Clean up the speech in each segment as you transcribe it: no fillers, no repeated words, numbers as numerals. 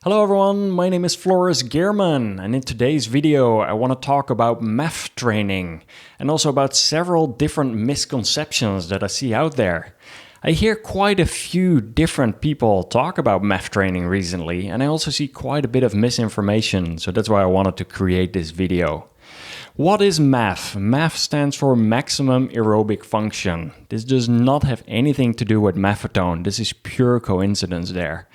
Hello everyone, my name is Floris Gierman, and in today's video I want to talk about MAF training and also about several different misconceptions that I see out there. I hear quite a few different people talk about MAF training recently, and I also see quite a bit of misinformation, so that's why I wanted to create this video. What is MAF? MAF stands for Maximum Aerobic Function. This does not have anything to do with Maffetone. This is pure coincidence there.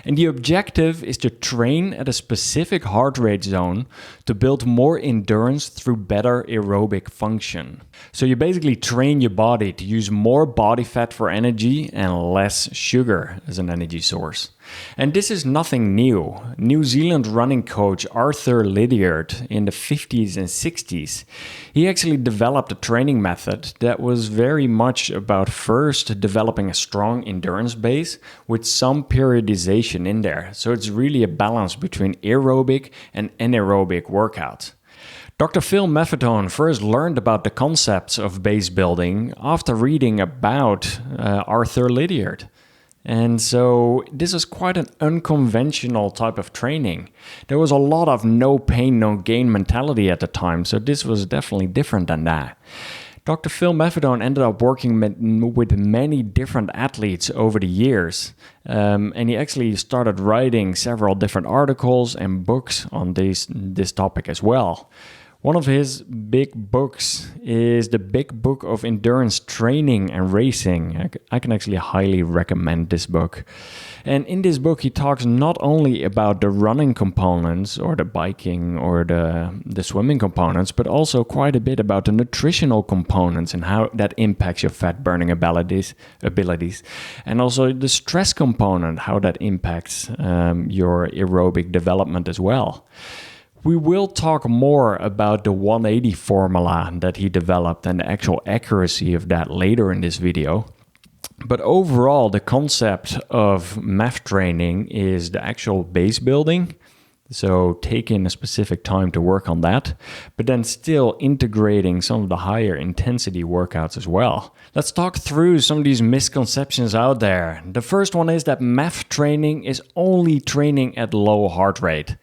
And the objective is to train at a specific heart rate zone to build more endurance through better aerobic function. So you basically train your body to use more body fat for energy and less sugar as an energy source. And this is nothing new. New Zealand running coach Arthur Lydiard in the 50s and 60s, he actually developed a training method that was very much about first developing a strong endurance base with some periodization in there. So it's really a balance between aerobic and anaerobic workouts. Dr. Phil Maffetone first learned about the concepts of base building after reading about Arthur Lydiard. And so this is quite an unconventional type of training. There was a lot of no pain, no gain mentality at the time, so this was definitely different than that. Dr. Phil Maffetone ended up working with many different athletes over the years, and he actually started writing several different articles and books on this topic as well. One of his big books is the Big Book of Endurance Training and Racing. I can actually highly recommend this book. And in this book, he talks not only about the running components or the biking or the swimming components, but also quite a bit about the nutritional components and how that impacts your fat burning abilities, and also the stress component, how that impacts your aerobic development as well. We will talk more about the 180 formula that he developed and the actual accuracy of that later in this video. But overall, the concept of MAF training is the actual base building. So taking a specific time to work on that, but then still integrating some of the higher intensity workouts as well. Let's talk through some of these misconceptions out there. The first one is that MAF training is only training at low heart rate.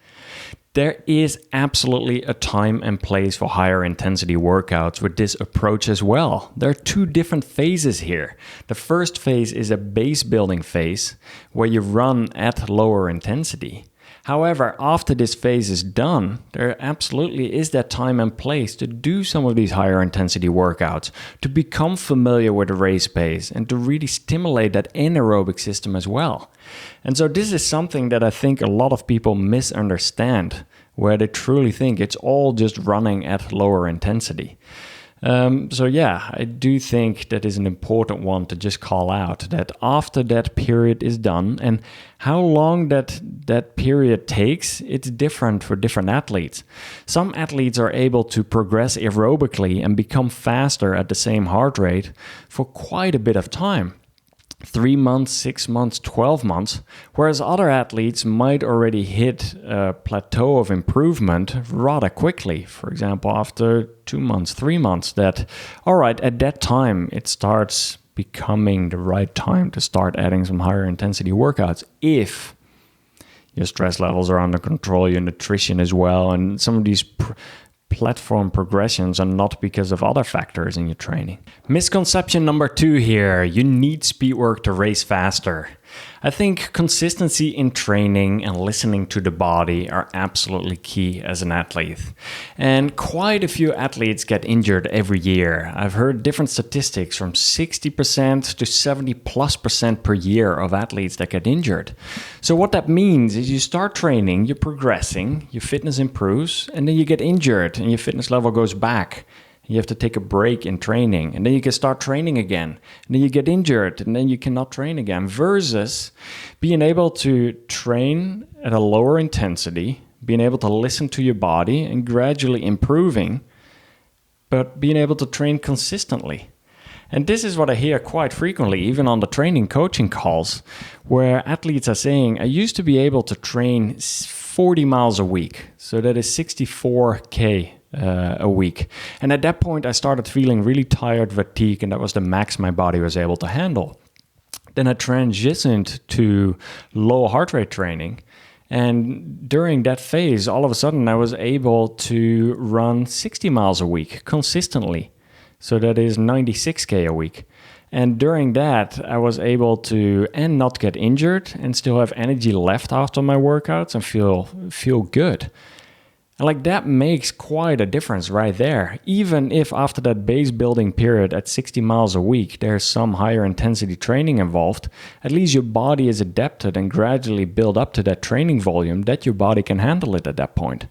There is absolutely a time and place for higher intensity workouts with this approach as well. There are two different phases here. The first phase is a base building phase where you run at lower intensity. However, after this phase is done, there absolutely is that time and place to do some of these higher intensity workouts, to become familiar with the race pace and to really stimulate that anaerobic system as well. And so this is something that I think a lot of people misunderstand, where they truly think it's all just running at lower intensity. I do think that is an important one to just call out, that after that period is done, and how long that period takes, it's different for different athletes. Some athletes are able to progress aerobically and become faster at the same heart rate for quite a bit of time. 3 months, 6 months, 12 months, whereas other athletes might already hit a plateau of improvement rather quickly. For example, after 2 months, 3 months, at that time it starts becoming the right time to start adding some higher intensity workouts if your stress levels are under control, your nutrition as well, and some of these platform progressions are not because of other factors in your training. Misconception number 2 here, you need speed work to race faster. I think consistency in training and listening to the body are absolutely key as an athlete. And quite a few athletes get injured every year. I've heard different statistics from 60% to 70+% per year of athletes that get injured. So what that means is you start training, you're progressing, your fitness improves, and then you get injured and your fitness level goes back. You have to take a break in training, and then you can start training again. And then you get injured, and then you cannot train again. Versus being able to train at a lower intensity, being able to listen to your body and gradually improving, but being able to train consistently. And this is what I hear quite frequently, even on the training coaching calls, where athletes are saying, I used to be able to train 40 miles a week. So that is 64K a week. And at that point, I started feeling really tired, fatigued, and that was the max my body was able to handle. Then I transitioned to low heart rate training, And during that phase, all of a sudden I was able to run 60 miles a week consistently. So that is 96K a week. And during that, I was able to not get injured and still have energy left after my workouts and feel good. And like that makes quite a difference right there. Even if after that base building period at 60 miles a week, there's some higher intensity training involved, at least your body is adapted and gradually build up to that training volume that your body can handle it at that point.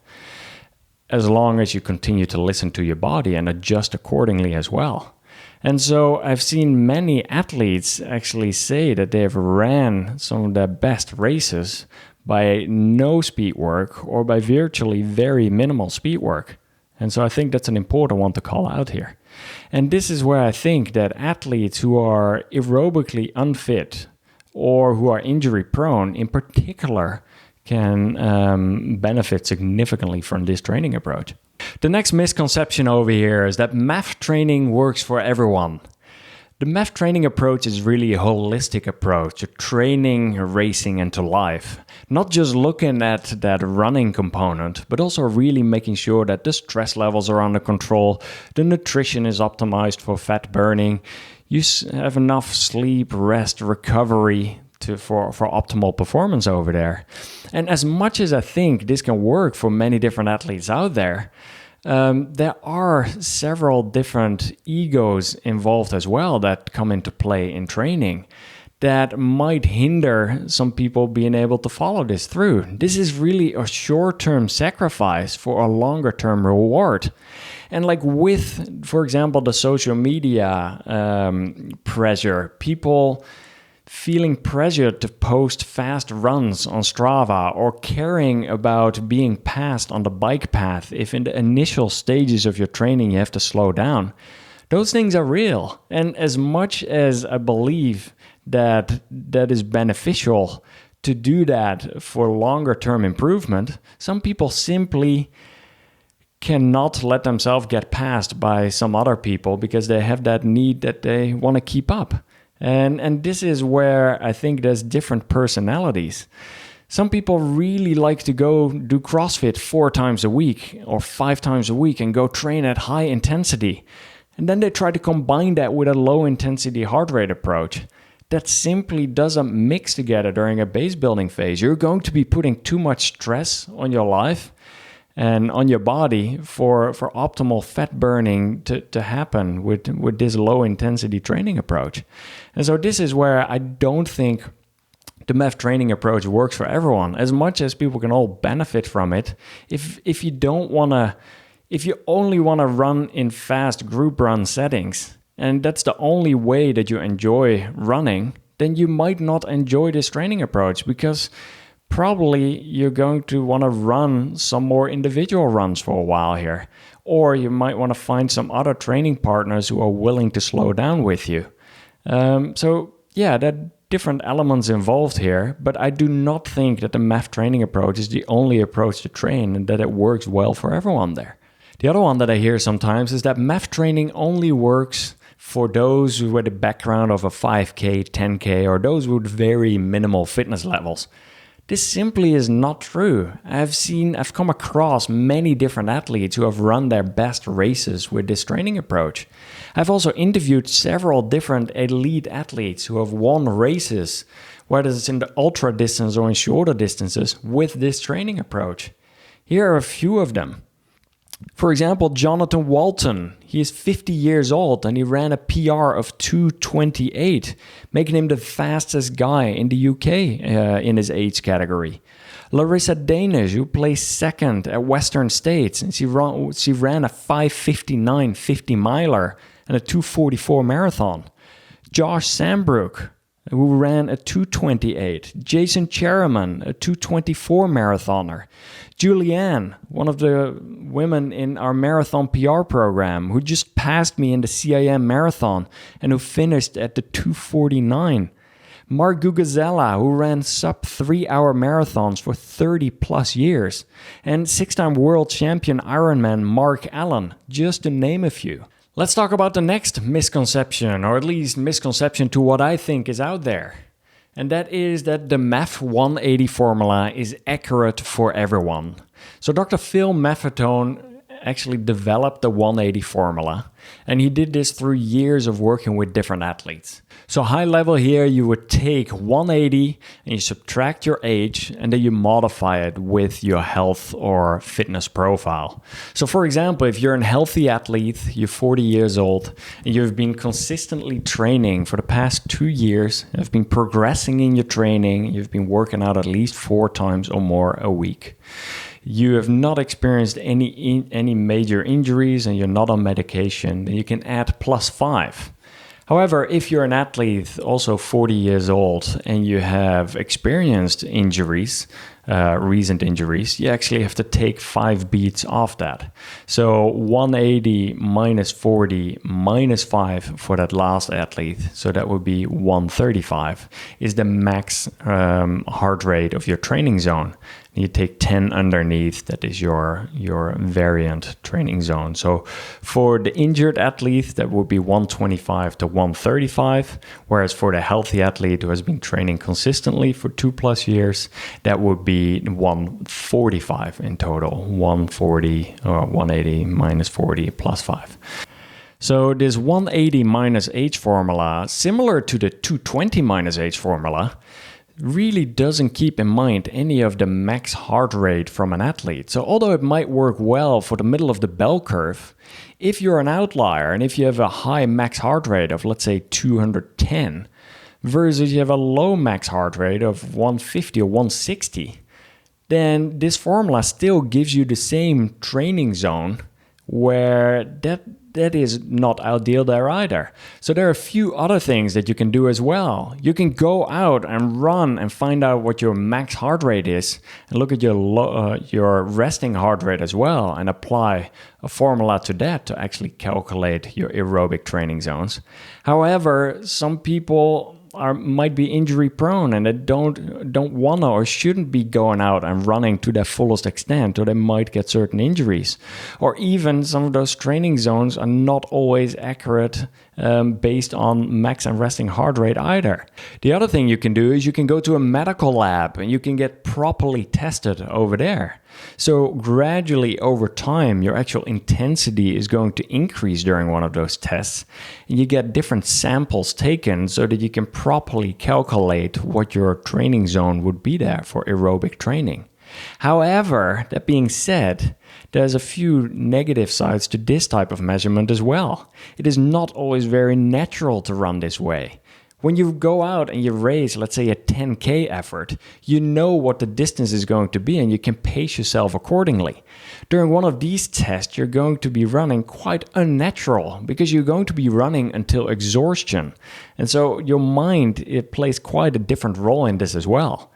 As long as you continue to listen to your body and adjust accordingly as well. And so I've seen many athletes actually say that they've ran some of their best races by no speed work or by virtually very minimal speed work. And so I think that's an important one to call out here. And this is where I think that athletes who are aerobically unfit or who are injury prone in particular can benefit significantly from this training approach. The next misconception over here is that MAF training works for everyone. The MAF training approach is really a holistic approach to training, racing, and to life. Not just looking at that running component, but also really making sure that the stress levels are under control, the nutrition is optimized for fat burning, you have enough sleep, rest, recovery for optimal performance over there. And as much as I think this can work for many different athletes out there, there are several different egos involved as well that come into play in training that might hinder some people being able to follow this through. This is really a short-term sacrifice for a longer-term reward. And like with, for example, the social media pressure, people feeling pressure to post fast runs on Strava or caring about being passed on the bike path if in the initial stages of your training you have to slow down. Those things are real. And as much as I believe that is beneficial to do that for longer term improvement, some people simply cannot let themselves get passed by some other people because they have that need that they want to keep up. And this is where I think there's different personalities. Some people really like to go do CrossFit 4 times a week or 5 times a week and go train at high intensity. And then they try to combine that with a low intensity heart rate approach. That simply doesn't mix together during a base building phase. You're going to be putting too much stress on your life and on your body for optimal fat burning to happen with this low intensity training approach. And so this is where I don't think the MAF training approach works for everyone. As much as people can all benefit from it, if you only want to run in fast group run settings, and that's the only way that you enjoy running, then you might not enjoy this training approach because probably you're going to want to run some more individual runs for a while here. Or you might want to find some other training partners who are willing to slow down with you. So there are different elements involved here, but I do not think that the MAF training approach is the only approach to train and that it works well for everyone there. The other one that I hear sometimes is that MAF training only works for those with a background of a 5K, 10K, or those with very minimal fitness levels. This simply is not true. I've come across many different athletes who have run their best races with this training approach. I've also interviewed several different elite athletes who have won races, whether it's in the ultra distance or in shorter distances, with this training approach. Here are a few of them. For example, Jonathan Walton. He is 50 years old and he ran a PR of 2:28, making him the fastest guy in the UK in his age category. Larissa Danish, who placed second at Western States, and she ran a 5:59 50-miler and a 2:44 marathon. Josh Sambrook, who ran a 2:28. Jason Gierman, a 2:24 marathoner. Julianne, one of the women in our marathon PR program, who just passed me in the CIM marathon and who finished at the 2:49. Mark Gugazella, who ran sub-3-hour marathons for 30 plus years. And 6-time world champion Ironman Mark Allen, just to name a few. Let's talk about the next misconception, or at least misconception to what I think is out there. And that is that the MAF 180 formula is accurate for everyone. So Dr. Phil Maffetone actually developed the 180 formula, and he did this through years of working with different athletes. So high level here, you would take 180 and you subtract your age, and then you modify it with your health or fitness profile. So for example, if you're a healthy athlete, you're 40 years old, and you've been consistently training for the past 2 years, have been progressing in your training, you've been working out at least 4 times or more a week. You have not experienced any major injuries and you're not on medication, then you can add +5. However, if you're an athlete, also 40 years old, and you have experienced injuries, recent injuries, you actually have to take 5 beats off that. So 180 minus 40 minus 5 for that last athlete, so that would be 135, is the max heart rate of your training zone. You take 10 underneath, that is your variant training zone. So for the injured athlete, that would be 125 to 135, whereas for the healthy athlete who has been training consistently for 2+ years, that would be 145 in total, 140 or 180 minus 40 plus 5. So this 180 minus age formula, similar to the 220 minus age formula, really doesn't keep in mind any of the max heart rate from an athlete. So although it might work well for the middle of the bell curve, if you're an outlier and if you have a high max heart rate of, let's say, 210 versus you have a low max heart rate of 150 or 160, then this formula still gives you the same training zone where that is not ideal there either. So there are a few other things that you can do as well. You can go out and run and find out what your max heart rate is and look at your resting heart rate as well and apply a formula to that to actually calculate your aerobic training zones. However, some people might be injury prone and they don't want to or shouldn't be going out and running to their fullest extent, or they might get certain injuries. Or even some of those training zones are not always accurate based on max and resting heart rate either. The other thing you can do is you can go to a medical lab and you can get properly tested over there. So gradually over time, your actual intensity is going to increase during one of those tests. And you get different samples taken so that you can properly calculate what your training zone would be there for aerobic training. However, that being said, there's a few negative sides to this type of measurement as well. It is not always very natural to run this way. When you go out and you race, let's say, a 10K effort, you know what the distance is going to be and you can pace yourself accordingly. During one of these tests, you're going to be running quite unnatural because you're going to be running until exhaustion. And so your mind, it plays quite a different role in this as well.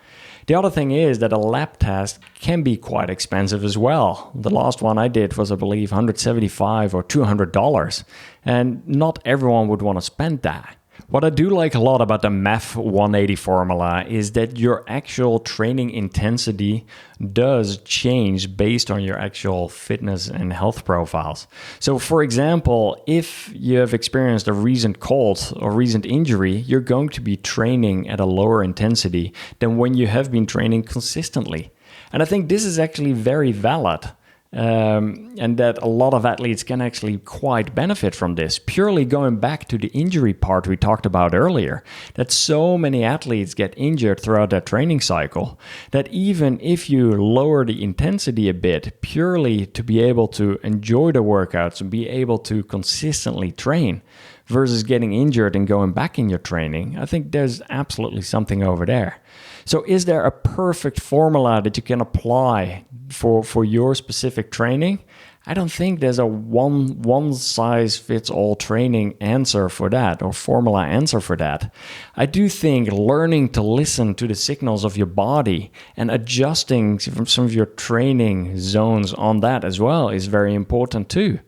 The other thing is that a lab test can be quite expensive as well. The last one I did was, I believe, $175 or $200, and not everyone would want to spend that. What I do like a lot about the MAF 180 formula is that your actual training intensity does change based on your actual fitness and health profiles. So for example, if you have experienced a recent cold or recent injury, you're going to be training at a lower intensity than when you have been training consistently. And I think this is actually very valid. And that a lot of athletes can actually quite benefit from this. Purely going back to the injury part we talked about earlier, that so many athletes get injured throughout their training cycle, that even if you lower the intensity a bit, purely to be able to enjoy the workouts and be able to consistently train, versus getting injured and going back in your training, I think there's absolutely something over there. So is there a perfect formula that you can apply for your specific training? I don't think there's a one size fits all training answer for that, or formula answer for that. I do think learning to listen to the signals of your body and adjusting some of your training zones on that as well is very important too.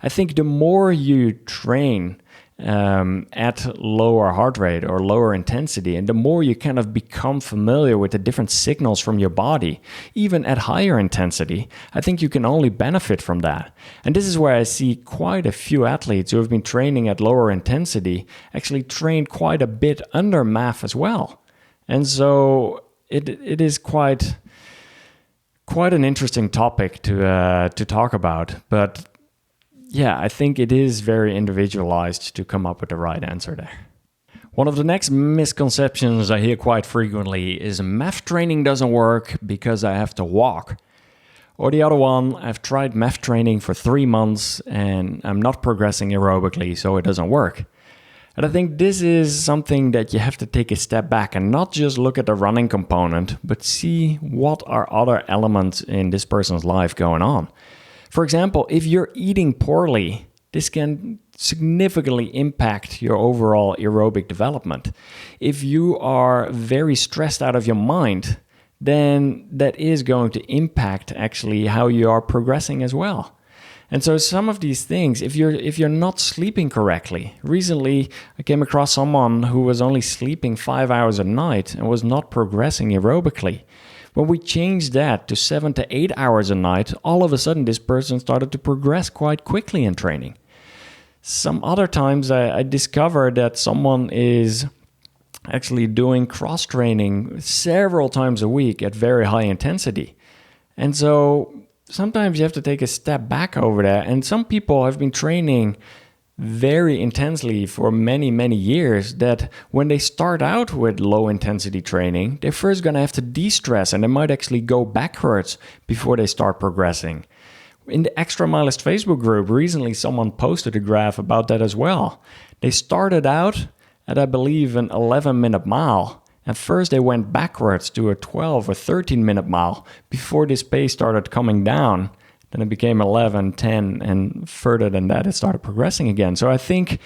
I think the more you train at lower heart rate or lower intensity, and the more you kind of become familiar with the different signals from your body, even at higher intensity, I think you can only benefit from that. And this is where I see quite a few athletes who have been training at lower intensity actually train quite a bit under MAF as well. And so it is quite an interesting topic to talk about. But yeah, I think it is very individualized to come up with the right answer there. One of the next misconceptions I hear quite frequently is MAF training doesn't work because I have to walk. Or the other one, I've tried MAF training for 3 months and I'm not progressing aerobically, so it doesn't work. And I think this is something that you have to take a step back and not just look at the running component, but see what are other elements in this person's life going on. For example, if you're eating poorly, this can significantly impact your overall aerobic development. If you are very stressed out of your mind, then that is going to impact actually how you are progressing as well. And so some of these things, if you're not sleeping correctly, recently I came across someone who was only sleeping 5 hours a night and was not progressing aerobically. When we changed that to 7 to 8 hours a night, all of a sudden this person started to progress quite quickly in training. Some other times I discovered that someone is actually doing cross training several times a week at very high intensity. And so sometimes you have to take a step back over that. And some people have been training very intensely for many, many years that when they start out with low intensity training, they're first going to have to de-stress and they might actually go backwards before they start progressing. In the Extramilest Facebook group, recently someone posted a graph about that as well. They started out at, I believe, an 11-minute mile. And first they went backwards to a 12 or 13-minute mile before this pace started coming down. Then it became 11, 10, and further than that, it started progressing again. So I think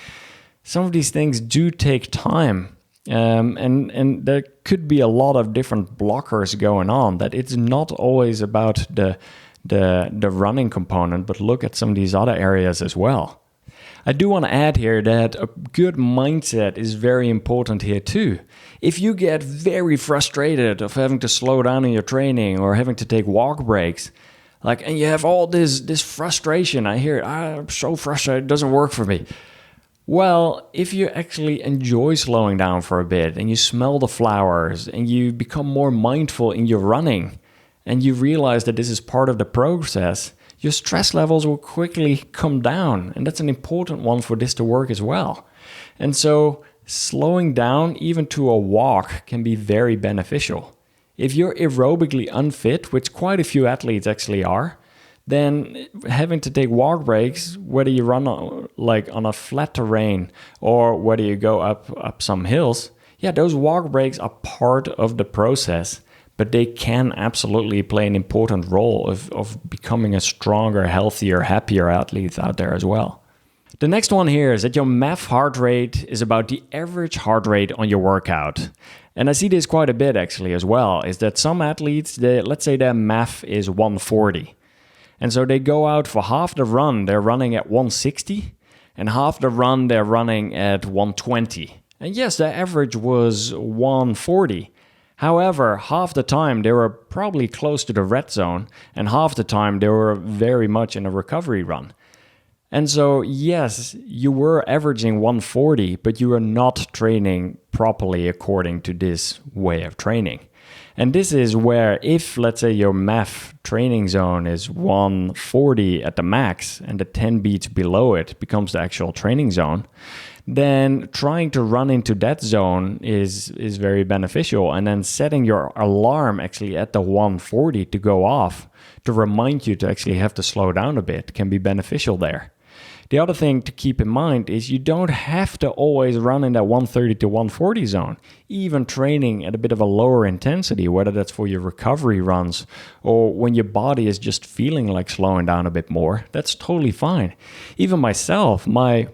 some of these things do take time. And there could be a lot of different blockers going on, that it's not always about the running component, but look at some of these other areas as well. I do want to add here that a good mindset is very important here too. If you get very frustrated of having to slow down in your training or having to take walk breaks, and you have all this frustration, I hear, I'm so frustrated, it doesn't work for me. Well, if you actually enjoy slowing down for a bit and you smell the flowers and you become more mindful in your running, and you realize that this is part of the process, your stress levels will quickly come down. And that's an important one for this to work as well. And so slowing down even to a walk can be very beneficial. If you're aerobically unfit, which quite a few athletes actually are, then having to take walk breaks, whether you run on a flat terrain or whether you go up some hills, those walk breaks are part of the process. But they can absolutely play an important role of becoming a stronger, healthier, happier athlete out there as well. The next one here is that your MAF heart rate is about the average heart rate on your workout. And I see this quite a bit actually as well, is that some athletes, let's say their MAF is 140. And so they go out for half the run, they're running at 160, and half the run they're running at 120. And yes, the average was 140. However, half the time they were probably close to the red zone, and half the time they were very much in a recovery run. And so, yes, you were averaging 140, but you were not training properly according to this way of training. And this is where if, let's say, your MAF training zone is 140 at the max, and the 10 beats below it becomes the actual training zone, then trying to run into that zone is very beneficial. And then setting your alarm actually at the 140 to go off to remind you to actually have to slow down a bit can be beneficial there. The other thing to keep in mind is you don't have to always run in that 130 to 140 zone. Even training at a bit of a lower intensity, whether that's for your recovery runs or when your body is just feeling like slowing down a bit more, that's totally fine. Even myself, my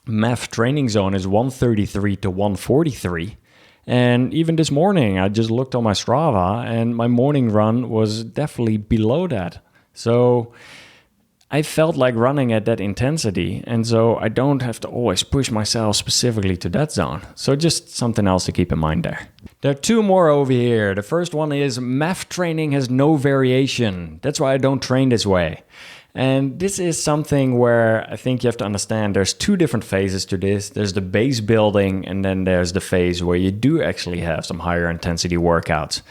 MAF training zone is 133 to 143. And even this morning, I just looked on my Strava and my morning run was definitely below that. So I felt like running at that intensity. And so I don't have to always push myself specifically to that zone. So just something else to keep in mind there. There are two more over here. The first one is MAF training has no variation. That's why I don't train this way. And this is something where I think you have to understand there's two different phases to this. There's the base building, and then there's the phase where you do actually have some higher intensity workouts.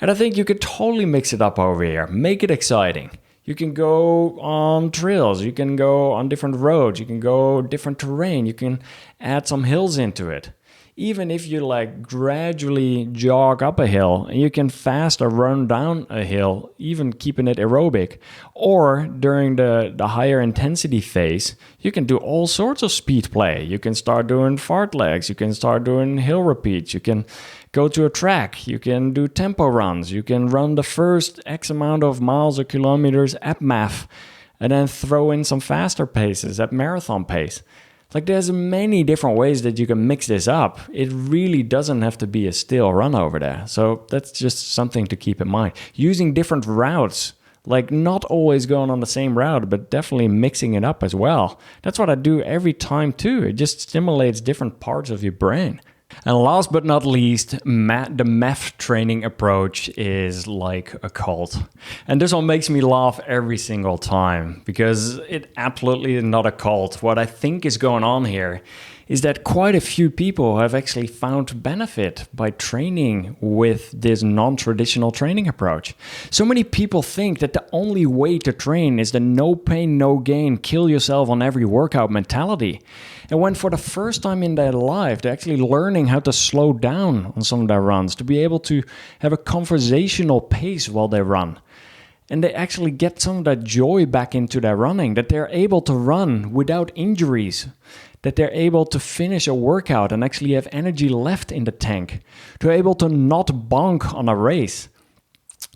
And I think you could totally mix it up over here. Make it exciting. You can go on trails, you can go on different roads, you can go different terrain, you can add some hills into it. Even if you like gradually jog up a hill, and you can faster run down a hill, even keeping it aerobic. Or during the higher intensity phase, you can do all sorts of speed play. You can start doing fartlegs, you can start doing hill repeats, you can go to a track, you can do tempo runs, you can run the first X amount of miles or kilometers at MAF, and then throw in some faster paces at marathon pace. Like there's many different ways that you can mix this up. It really doesn't have to be a still run over there. So that's just something to keep in mind. Using different routes, like not always going on the same route, but definitely mixing it up as well. That's what I do every time too. It just stimulates different parts of your brain. And last but not least, the MAF training approach is like a cult. And this one makes me laugh every single time because it absolutely is not a cult. What I think is going on here is that quite a few people have actually found benefit by training with this non-traditional training approach. So many people think that the only way to train is the no pain, no gain, kill yourself on every workout mentality. And when for the first time in their life, they're actually learning how to slow down on some of their runs, to be able to have a conversational pace while they run. And they actually get some of that joy back into their running, that they're able to run without injuries, that they're able to finish a workout and actually have energy left in the tank, to be able to not bonk on a race.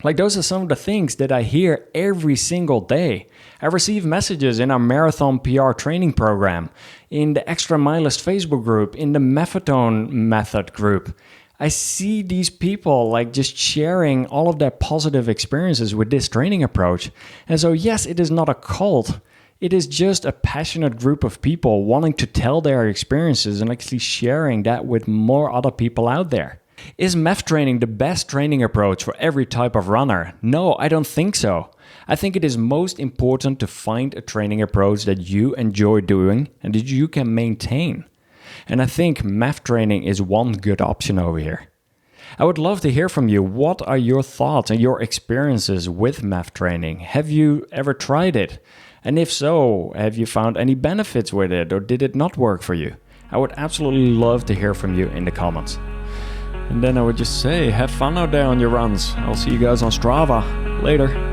Like those are some of the things that I hear every single day. I receive messages in our Marathon PR training program, in the Extramilest Facebook group, in the Maffetone method group. I see these people like just sharing all of their positive experiences with this training approach. And so yes, it is not a cult. It is just a passionate group of people wanting to tell their experiences and actually sharing that with more other people out there. Is MAF training the best training approach for every type of runner? No, I don't think so. I think it is most important to find a training approach that you enjoy doing and that you can maintain. And I think MAF training is one good option over here. I would love to hear from you. What are your thoughts and your experiences with MAF training? Have you ever tried it? And if so, have you found any benefits with it or did it not work for you? I would absolutely love to hear from you in the comments. And then I would just say, have fun out there on your runs. I'll see you guys on Strava. Later.